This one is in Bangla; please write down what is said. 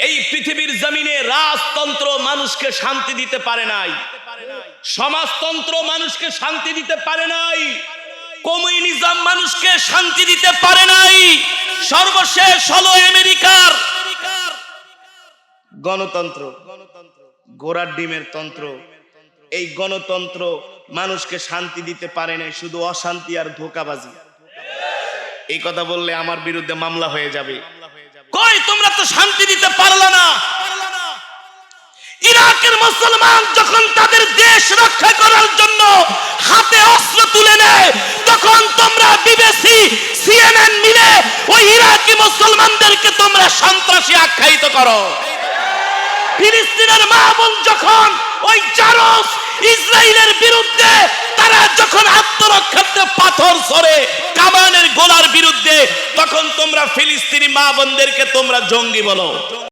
এই পৃথিবীর জমিনে রাজতন্ত্র মানুষকে শান্তি দিতে পারে নাই, সমাজতন্ত্র মানুষকে শান্তি দিতে পারে নাই, কমিউনিজম মানুষকে শান্তি দিতে পারে নাই। সর্বশেষ হলো আমেরিকার গণতন্ত্র, ঘোড়ার ডিমের তন্ত্র। এই গণতন্ত্র মানুষকে শান্তি দিতে পারে নাই, শুধু অশান্তি আর ধোঁকাবাজি। এই কথা বললে আমার বিরুদ্ধে মামলা হয়ে যাবে। কই তোমরা তো শান্তি দিতে পারলা না। ইরাকের মুসলমান যখন তাদের দেশ রক্ষা করার জন্য হাতে অস্ত্র তুলে নেয়, তখন তোমরা বিবিসি, সিএনএন মিলে ওই ইরাকি মুসলমানদেরকে তোমরা সন্ত্রাসী আখ্যায়িত করো। ফিলিস্তিনের মা বোন যখন ওই জারস ইসরায়েলের বিরুদ্ধে তারা যখন আত্মরক্ষার্থে পাথর ছড়ে কামানের গোলার বিরুদ্ধে, তখন তোমরা ফিলিস্তিনি মা বোনদেরকে তোমরা জঙ্গি বলো।